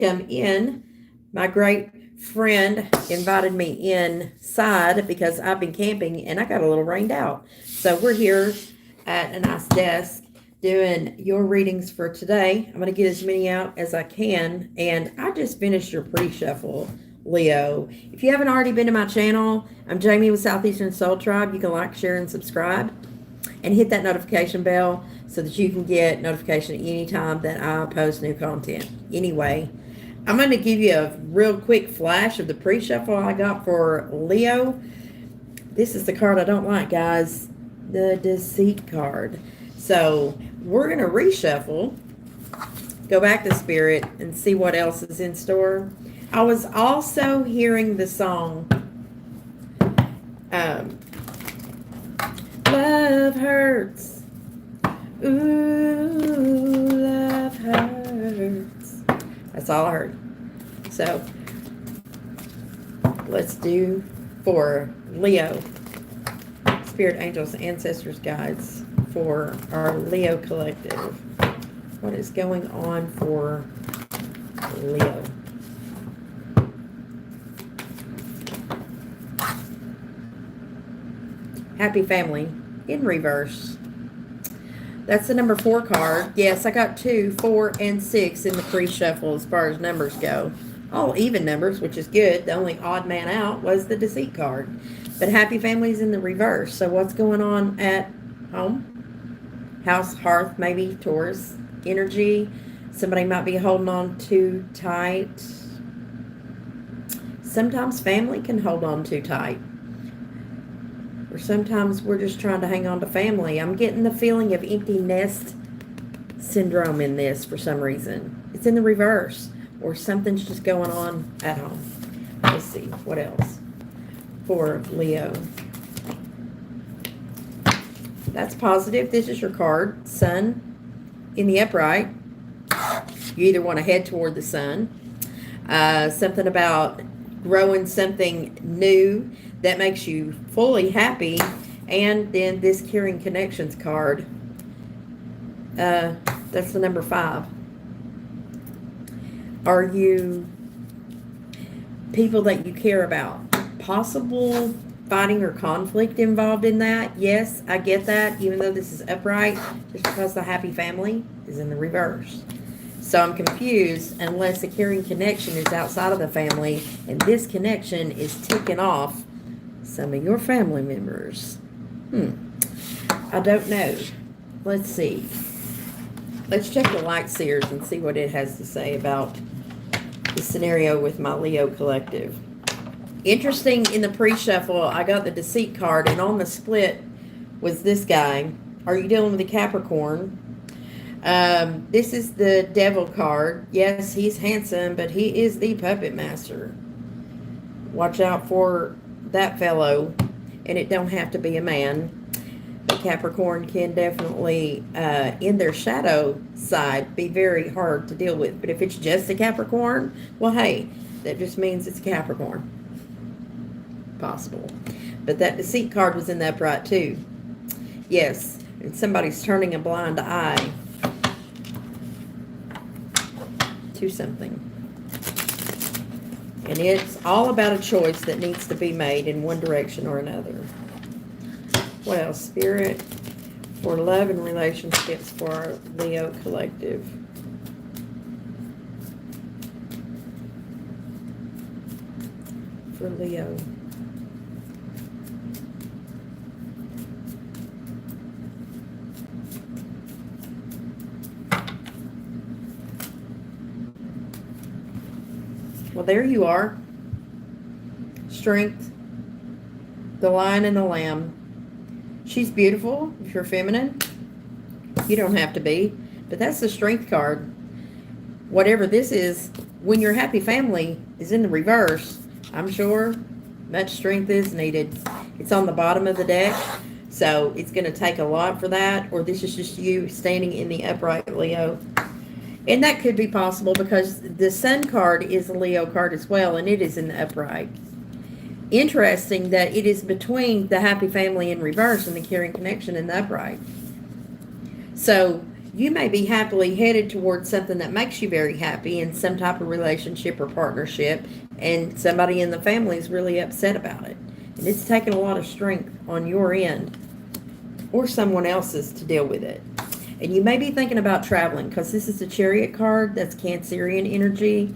come in. My great friend invited me inside because I've been camping and I got a little rained out. So we're here at a nice desk doing your readings for today. I'm going to get as many out as I can. And I just finished your pre-shuffle, Leo. If you haven't already been to my channel, I'm Jamie with Southeastern Soul Tribe. You can like, share, and subscribe. And hit that notification bell so that you can get notification anytime that I post new content. Anyway, I'm going to give you a real quick flash of the pre-shuffle I got for Leo. This is the card I don't like, guys. The Deceit card. So we're going to reshuffle, go back to Spirit, and see what else is in store. I was also hearing the song, Love Hurts. Ooh, love hurts. That's all I heard. So let's do for Leo. Spirit, angels, ancestors, guides for our Leo collective. What is going on for Leo? Happy family in reverse. That's the number 4 card. Yes, I got 2, 4, and 6 in the pre-shuffle as far as numbers go. All even numbers, which is good. The only odd man out was the Deceit card. But happy family's in the reverse. So what's going on at home? House, hearth, maybe Taurus energy. Somebody might be holding on too tight. Sometimes family can hold on too tight. Or sometimes we're just trying to hang on to family. I'm getting the feeling of empty nest syndrome in this for some reason. It's in the reverse. Or something's just going on at home. Let's see. What else? For Leo. That's positive. This is your card. Sun in the upright. You either want to head toward the sun. Something about growing something new that makes you fully happy. And then this Caring Connections card. That's the number 5. Are you people that you care about? Possible fighting or conflict involved in that? Yes, I get that, even though this is upright, just because the happy family is in the reverse. So I'm confused unless the Caring Connection is outside of the family and this connection is ticking off some of your family members. I don't know. Let's see. Let's check the Light Seers and see what it has to say about the scenario with my Leo collective. Interesting, in the pre-shuffle, I got the Deceit card, and on the split was this guy. Are you dealing with a Capricorn? This is the Devil card. Yes, he's handsome, but he is the puppet master. Watch out for that fellow, and it don't have to be a man. The Capricorn can definitely, in their shadow side, be very hard to deal with. But if it's just a Capricorn, well, hey, that just means it's Capricorn. Possible. But that Deceit card was in the upright too. Yes, and somebody's turning a blind eye to something. And it's all about a choice that needs to be made in one direction or another. What else? Spirit for love and relationships for our Leo collective. For Leo. Well, there you are. Strength. The Lion and the Lamb. She's beautiful if you're feminine. You don't have to be. But that's the Strength card. Whatever this is, when your happy family is in the reverse, I'm sure much strength is needed. It's on the bottom of the deck. So it's going to take a lot for that. Or this is just you standing in the upright, Leo. And that could be possible because the Sun card is a Leo card as well, and it is in the upright. Interesting that it is between the happy family in reverse and the Caring Connection in the upright. So You may be happily headed towards something that makes you very happy in some type of relationship or partnership, and somebody in the family is really upset about it. And it's taking a lot of strength on your end or someone else's to deal with it. And you may be thinking about traveling because this is the Chariot card. That's Cancerian energy.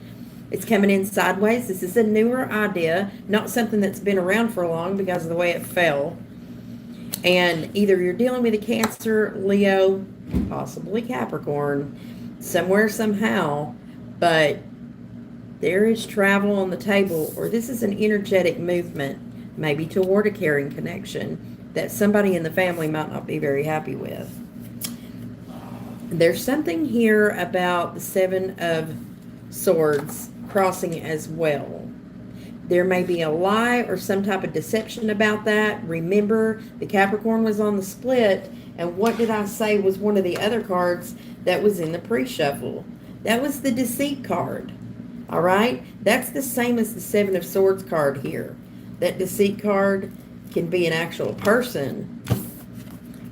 It's coming in sideways. This is a newer idea, not something that's been around for long because of the way it fell. And either you're dealing with a Cancer, Leo, possibly Capricorn, somewhere, somehow, but there is travel on the table, or this is an energetic movement, maybe toward a caring connection that somebody in the family might not be very happy with. There's something here about the Seven of Swords crossing as well. There may be a lie or some type of deception about that. Remember, the Capricorn was on the split, and what did I say was one of the other cards that was in the pre-shuffle? That was the Deceit card. All right? That's the same as the Seven of Swords card here. That Deceit card can be an actual person,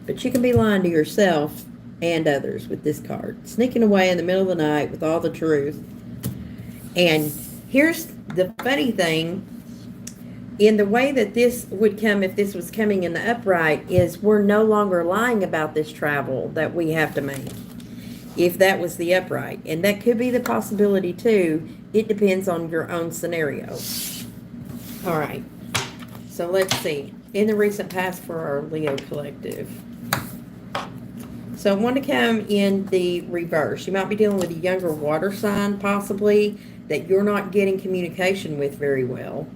but you can be lying to yourself and others with this card. Sneaking away in the middle of the night with all the truth. And here's the funny thing, in the way that this would come if this was coming in the upright, is we're no longer lying about this travel that we have to make, if that was the upright. And that could be the possibility too. It depends on your own scenario. All right. So let's see. In the recent past for our Leo collective. So I want to come in the reverse. You might be dealing with a younger water sign, possibly, that you're not getting communication with very well.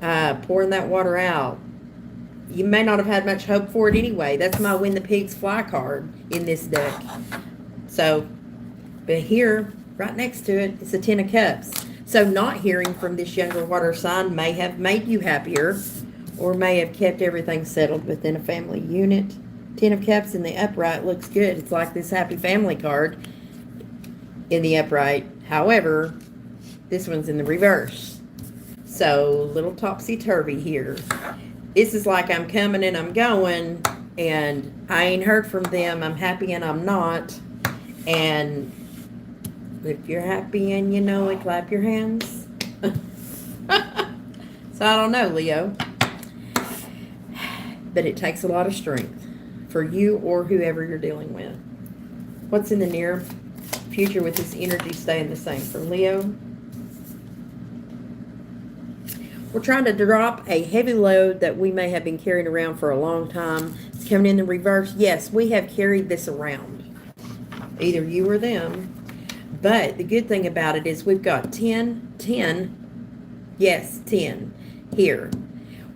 Pouring that water out. You may not have had much hope for it anyway. That's my When the Pigs Fly card in this deck. So, but here, right next to it, it's a Ten of Cups. So not hearing from this younger water sign may have made you happier, or may have kept everything settled within a family unit. Ten of Cups in the upright looks good. It's like this happy family card in the upright. However, this one's in the reverse. So, little topsy-turvy here. This is like I'm coming and I'm going, and I ain't heard from them. I'm happy and I'm not. And if you're happy and you know it, clap your hands. So, I don't know, Leo. But it takes a lot of strength for you or whoever you're dealing with. What's in the near future with this energy staying the same for Leo? We're trying to drop a heavy load that we may have been carrying around for a long time. It's coming in the reverse. Yes, we have carried this around. Either you or them. But the good thing about it is we've got 10, 10, yes, 10 here.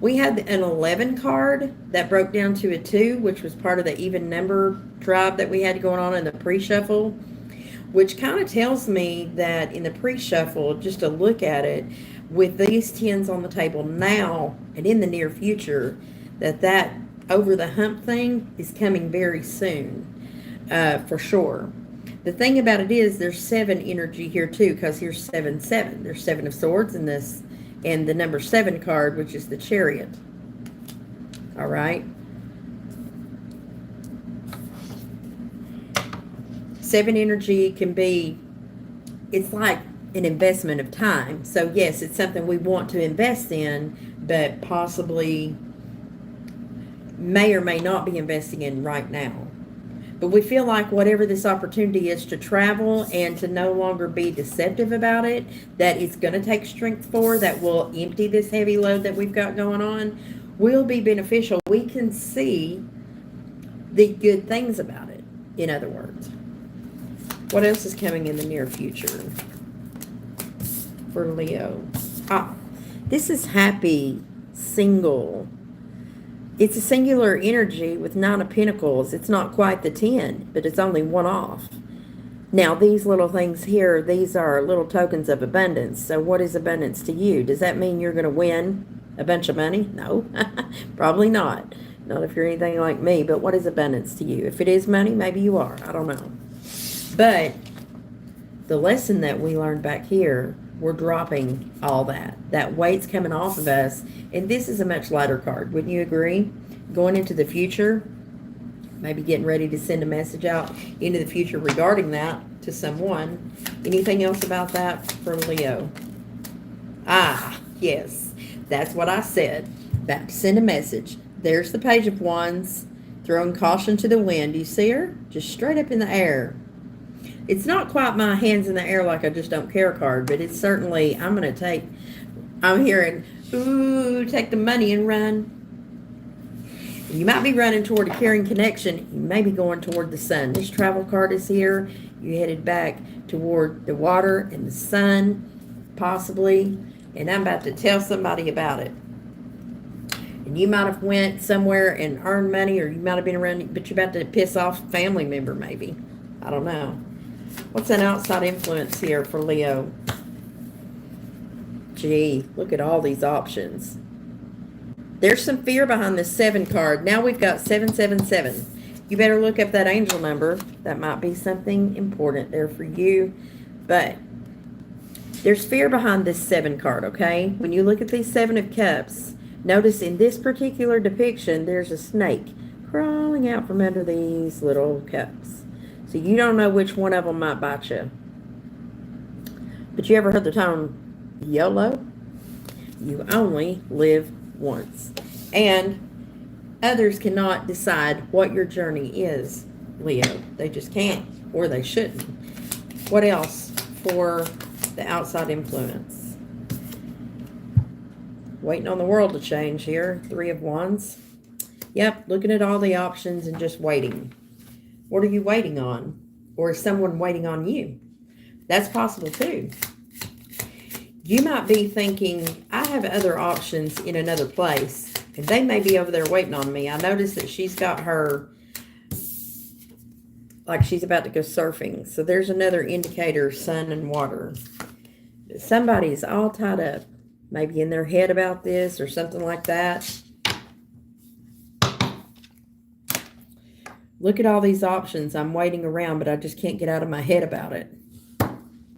We had an 11 card that broke down to a 2, which was part of the even number tribe that we had going on in the pre-shuffle, which kind of tells me that in the pre-shuffle, just to look at it, with these 10s on the table now and in the near future, that over the hump thing is coming very soon, for sure. The thing about it is there's 7 energy here too, because here's 7, 7. There's 7 of Swords in this, and the number 7 card, which is the Chariot. All right. 7 energy can be, it's like an investment of time. So yes, it's something we want to invest in, but possibly may or may not be investing in right now. But we feel like whatever this opportunity is to travel and to no longer be deceptive about it, that it's going to take strength for, that will empty this heavy load that we've got going on, will be beneficial. We can see the good things about it, in other words. What else is coming in the near future for Leo? This is happy, single. It's a singular energy with 9 of Pentacles. It's not quite the 10, but it's only 1 off. Now, these little things here, these are little tokens of abundance. So what is abundance to you? Does that mean you're going to win a bunch of money? No, probably not. Not if you're anything like me, but what is abundance to you? If it is money, maybe you are. I don't know. But the lesson that we learned back here, we're dropping all that. That weight's coming off of us. And this is a much lighter card. Wouldn't you agree? Going into the future, Maybe getting ready to send a message out into the future regarding that to someone. Anything else about that for Leo? Ah, yes. That's what I said. About to send a message. There's the Page of Wands, throwing caution to the wind. Do you see her? Just straight up in the air. It's not quite my hands in the air like I just don't care card, but it's certainly, I'm hearing, ooh, take the money and run. You might be running toward a caring connection. You may be going toward the sun. This travel card is here. You headed back toward the water and the sun, possibly. And I'm about to tell somebody about it. And you might have went somewhere and earned money, or you might have been around, but you're about to piss off a family member, maybe. I don't know. What's an outside influence here for Leo? Gee, look at all these options. There's some fear behind this 7 card. Now we've got 777. You better look up that angel number. That might be something important there for you. But there's fear behind this 7 card, okay? When you look at these 7 of Cups, notice in this particular depiction, there's a snake crawling out from under these little cups. So you don't know which one of them might bite you. But you ever heard the term YOLO? You only live once. And others cannot decide what your journey is, Leo. They just can't, or they shouldn't. What else for the outside influence? Waiting on the world to change here. 3 of Wands. Yep, looking at all the options and just waiting. What are you waiting on? Or is someone waiting on you? That's possible too. You might be thinking, I have other options in another place, and they may be over there waiting on me. I noticed that she's got her, like she's about to go surfing. So there's another indicator, sun and water. Somebody's all tied up, maybe in their head about this or something like that. Look at all these options. I'm waiting around, but I just can't get out of my head about it.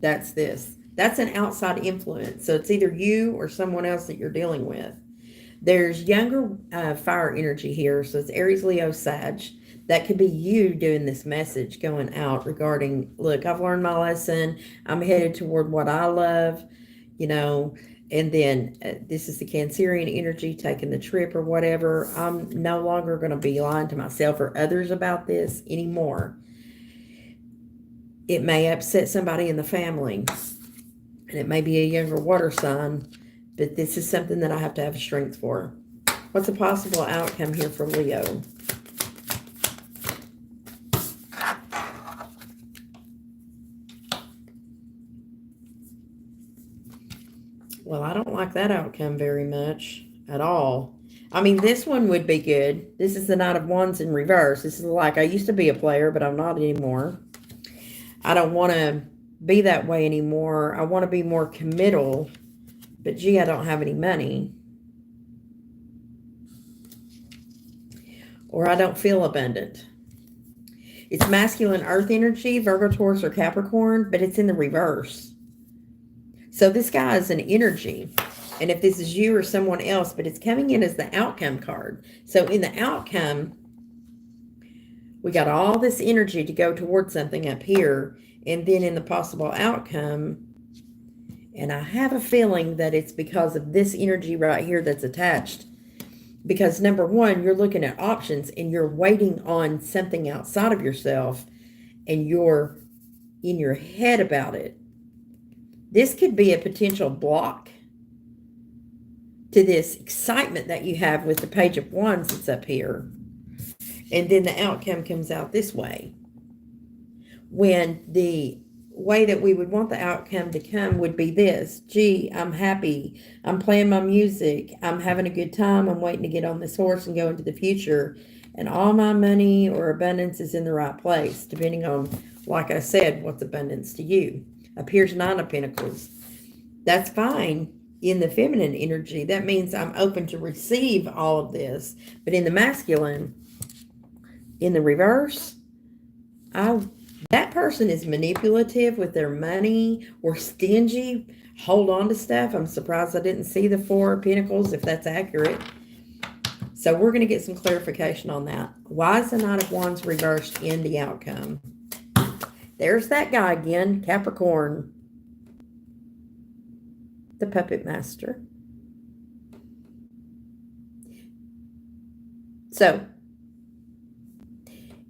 That's this. That's an outside influence. So it's either you or someone else that you're dealing with. There's younger fire energy here. So it's Aries, Leo, Sag. That could be you doing this message going out regarding, look, I've learned my lesson. I'm headed toward what I love, you know, and then this is the Cancerian energy taking the trip or whatever. I'm no longer going to be lying to myself or others about this anymore. It may upset somebody in the family. And it may be a younger water sign, but this is something that I have to have strength for. What's a possible outcome here for Leo? Well, I don't like that outcome very much at all. I mean, this one would be good. This is the Knight of Wands in reverse. This is like, I used to be a player, but I'm not anymore. I don't want to be that way anymore. I want to be more committal, but gee, I don't have any money. Or I don't feel abundant. It's masculine earth energy, Virgo, Taurus, or Capricorn, but it's in the reverse. So this guy is an energy. And if this is you or someone else, but it's coming in as the outcome card. So in the outcome, we got all this energy to go towards something up here. And then in the possible outcome, and I have a feeling that it's because of this energy right here that's attached. Because number one, you're looking at options and you're waiting on something outside of yourself and you're in your head about it. This could be a potential block to this excitement that you have with the Page of Wands that's up here. And then the outcome comes out this way. When the way that we would want the outcome to come would be this. Gee, I'm happy. I'm playing my music. I'm having a good time. I'm waiting to get on this horse and go into the future. And all my money or abundance is in the right place, depending on, like I said, what's abundance to you. Up here's 9 of Pentacles. That's fine in the feminine energy. That means I'm open to receive all of this. But in the masculine, in the reverse, that person is manipulative with their money or stingy, hold on to stuff. I'm surprised I didn't see the 4 of Pentacles, if that's accurate. So we're going to get some clarification on that. Why is the Knight of Wands reversed in the outcome? There's that guy again, Capricorn. The puppet master. So,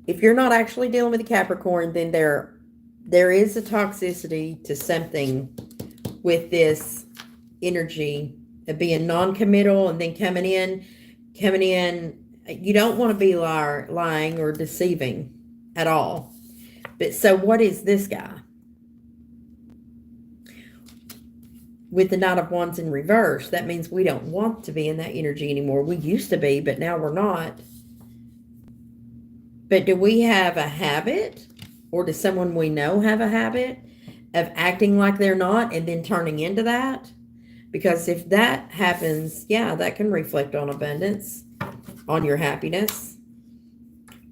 if you're not actually dealing with a Capricorn, then there is a toxicity to something with this energy of being non-committal and then coming in. You don't want to be lying or deceiving at all. But so what is this guy? With the Knight of Wands in reverse, that means we don't want to be in that energy anymore. We used to be, but now we're not. But do we have a habit, or does someone we know have a habit of acting like they're not and then turning into that? Because if that happens, yeah, that can reflect on abundance, on your happiness.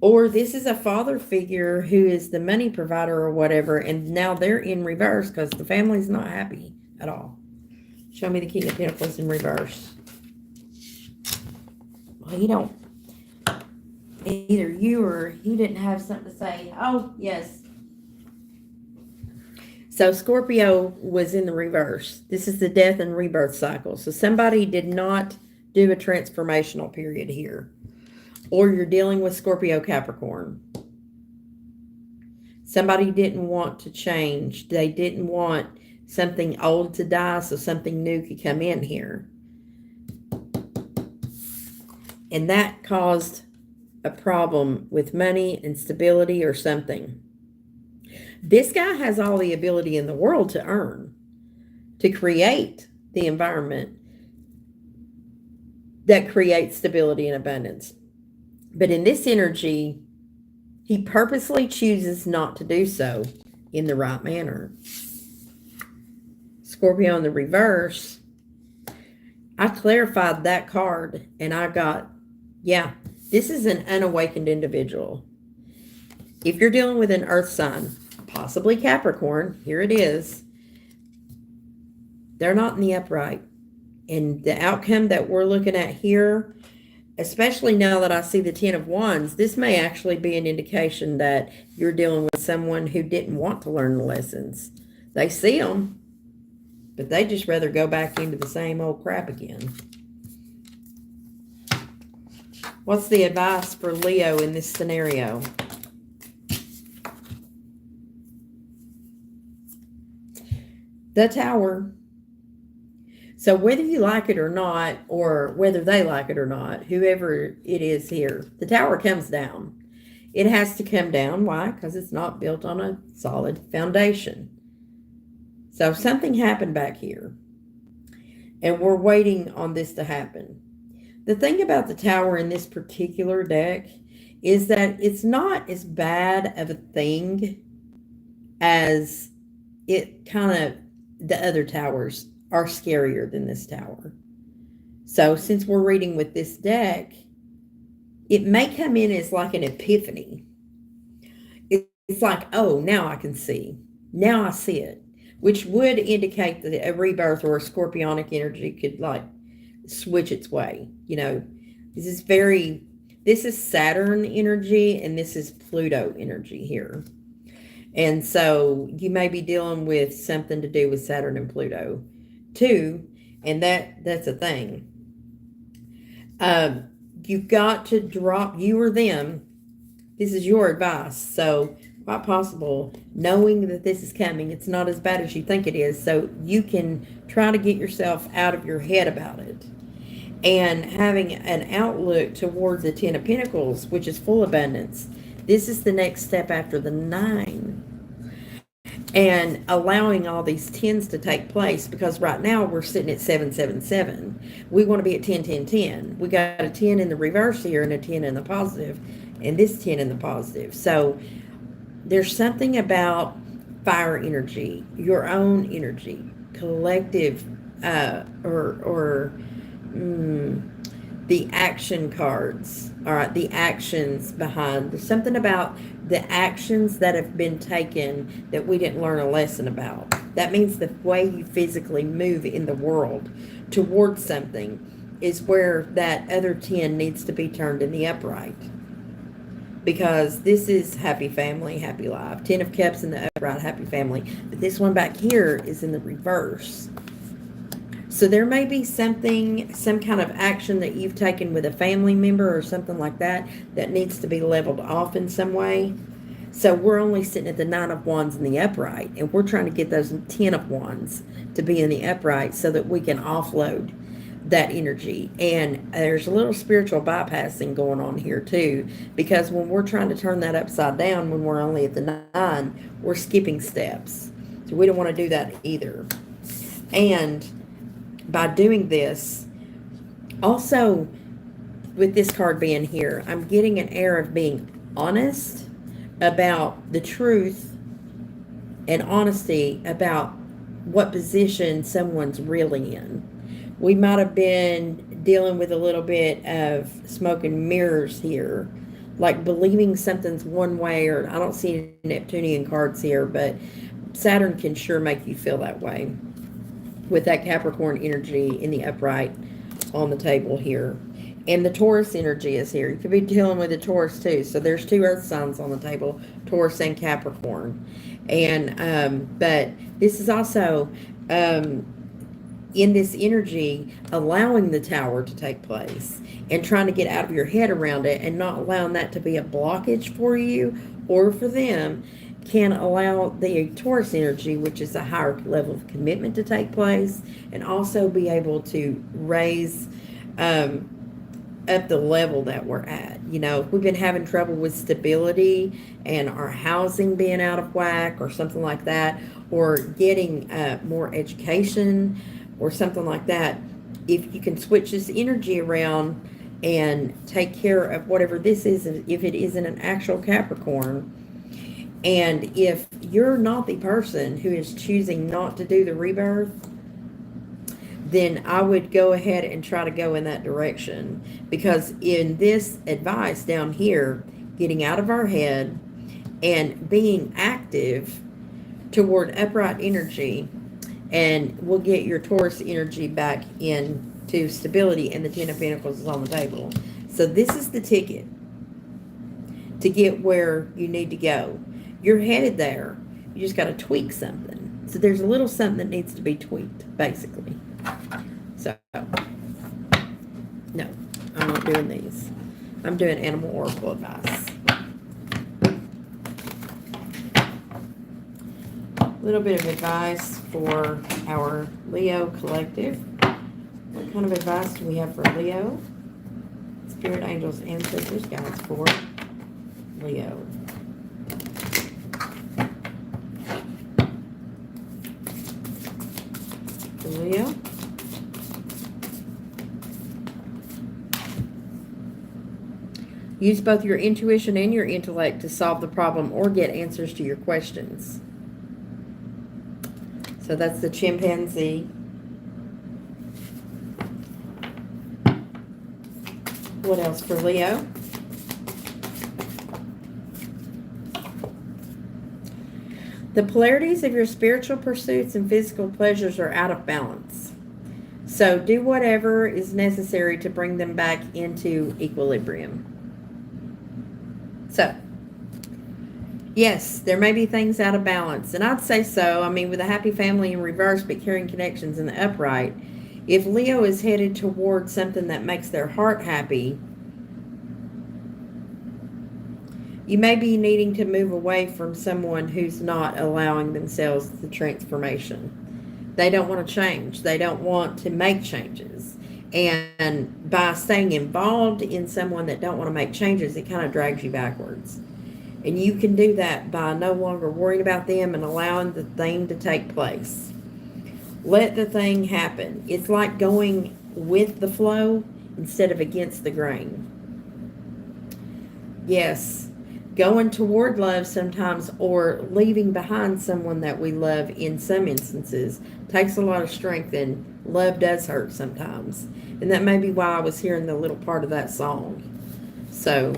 Or this is a father figure who is the money provider or whatever, and now they're in reverse because the family's not happy at all. Show me the King of Pentacles in reverse. Well, you don't. Either you or he didn't have something to say. Oh, yes. So Scorpio was in the reverse. This is the death and rebirth cycle. So somebody did not do a transformational period here. Or you're dealing with Scorpio Capricorn. Somebody didn't want to change. They didn't want something old to die so something new could come in here. And that caused a problem with money and stability or something. This guy has all the ability in the world to earn, to create the environment that creates stability and abundance. But in this energy, he purposely chooses not to do so in the right manner. Scorpio in the reverse, I clarified that card and I got, yeah, this is an unawakened individual. If you're dealing with an earth sign, possibly Capricorn, here it is, they're not in the upright. And the outcome that we're looking at here, especially now that I see the Ten of Wands, this may actually be an indication that you're dealing with someone who didn't want to learn the lessons. They see them, but they just rather go back into the same old crap again. What's the advice for Leo in this scenario? The Tower. So whether you like it or not, or whether they like it or not, whoever it is here, the Tower comes down. It has to come down. Why? Because it's not built on a solid foundation. So something happened back here, and we're waiting on this to happen. The thing about the Tower in this particular deck is that it's not as bad of a thing as it kind of, the other towers are scarier than this Tower. So since we're reading with this deck, it may come in as like an epiphany. It's like, oh, now I can see. Now I see it, which would indicate that a rebirth or a scorpionic energy could like switch its way. You know, this is Saturn energy and this is Pluto energy here. And so you may be dealing with something to do with Saturn and Pluto too. And that's a thing. You've got to drop, you or them. This is your advice. So quite possible, knowing that this is coming, it's not as bad as you think it is. So you can try to get yourself out of your head about it. And having an outlook toward the Ten of Pentacles, which is full abundance. This is the next step after the 9. And allowing all these 10s to take place, because right now we're sitting at 777. We want to be at 10, 10, 10. We got a 10 in the reverse here and a 10 in the positive, and this 10 in the positive. So there's something about fire energy, your own energy, collective, the action cards, all right, the actions behind. There's something about the actions that have been taken that we didn't learn a lesson about. That means the way you physically move in the world towards something. is where that other 10 needs to be turned in the upright. Because this is happy family, happy life. 10 of Cups in the upright, happy family. But this one back here is in the reverse. So there may be something, some kind of action that you've taken with a family member or something like that that needs to be leveled off in some way. So we're only sitting at the 9 of Wands in the upright, and we're trying to get those 10 of Wands to be in the upright so that we can offload that energy. And there's a little spiritual bypassing going on here too, because when we're trying to turn that upside down, when we're only at the 9, we're skipping steps. So we don't want to do that either. And by doing this, also with this card being here, I'm getting an air of being honest about the truth and honesty about what position someone's really in. We might have been dealing with a little bit of smoke and mirrors here, like believing something's one way, or I don't see any Neptunian cards here, but Saturn can sure make you feel that way with that Capricorn energy in the upright on the table here. And the Taurus energy is here. You could be dealing with the Taurus too. So there's 2 earth signs on the table, Taurus and Capricorn. And, but this is also, in this energy, allowing the Tower to take place and trying to get out of your head around it and not allowing that to be a blockage for you or for them, can allow the Taurus energy, which is a higher level of commitment, to take place, and also be able to raise up the level that we're at. You know, if we've been having trouble with stability and our housing being out of whack or something like that, or getting more education or something like that, if you can switch this energy around and take care of whatever this is, if it isn't an actual Capricorn, and if you're not the person who is choosing not to do the rebirth, then I would go ahead and try to go in that direction. Because in this advice down here, getting out of our head and being active toward upright energy, and we'll get your Taurus energy back into stability, and the 10 of Pentacles is on the table. So this is the ticket to get where you need to go. You're headed there. You just got to tweak something. So there's a little something that needs to be tweaked, basically. So, no, I'm not doing these. I'm doing animal oracle advice. A little bit of advice for our Leo collective. What kind of advice do we have for Leo? Spirit, angels, ancestors, guides for Leo. Leo. Use both your intuition and your intellect to solve the problem or get answers to your questions. So that's the chimpanzee. What else for Leo? The polarities of your spiritual pursuits and physical pleasures are out of balance. So do whatever is necessary to bring them back into equilibrium. So, yes, there may be things out of balance. And I'd say so. I mean, with a happy family in reverse but carrying connections in the upright, if Leo is headed towards something that makes their heart happy, you may be needing to move away from someone who's not allowing themselves the transformation. They don't want to change. They don't want to make changes. And by staying involved in someone that don't want to make changes, it kind of drags you backwards. And you can do that by no longer worrying about them and allowing the thing to take place. Let the thing happen. It's like going with the flow instead of against the grain. Yes. Going toward love sometimes, or leaving behind someone that we love in some instances, takes a lot of strength, and love does hurt sometimes. And that may be why I was hearing the little part of that song. So,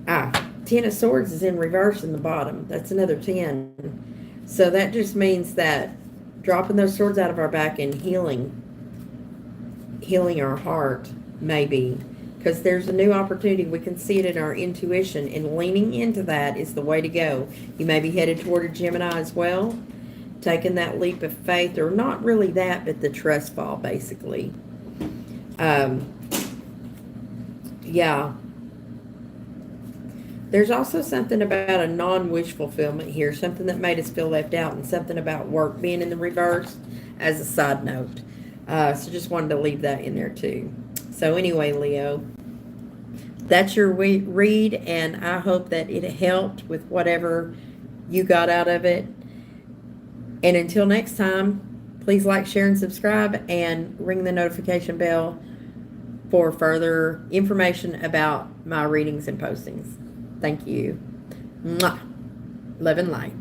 10 of Swords is in reverse in the bottom. That's another 10. So that just means that dropping those swords out of our back and healing healing our heart, maybe. Because there's a new opportunity. We can see it in our intuition, and leaning into that is the way to go. You may be headed toward a Gemini as well, taking that leap of faith, or not really that, but the trust fall, basically. Yeah. There's also something about a non-wish fulfillment here, something that made us feel left out, and something about work being in the reverse as a side note. So just wanted to leave that in there too. So anyway, Leo, that's your read, and I hope that it helped with whatever you got out of it. And until next time, please like, share, and subscribe, and ring the notification bell for further information about my readings and postings. Thank you. Mwah. Love and light.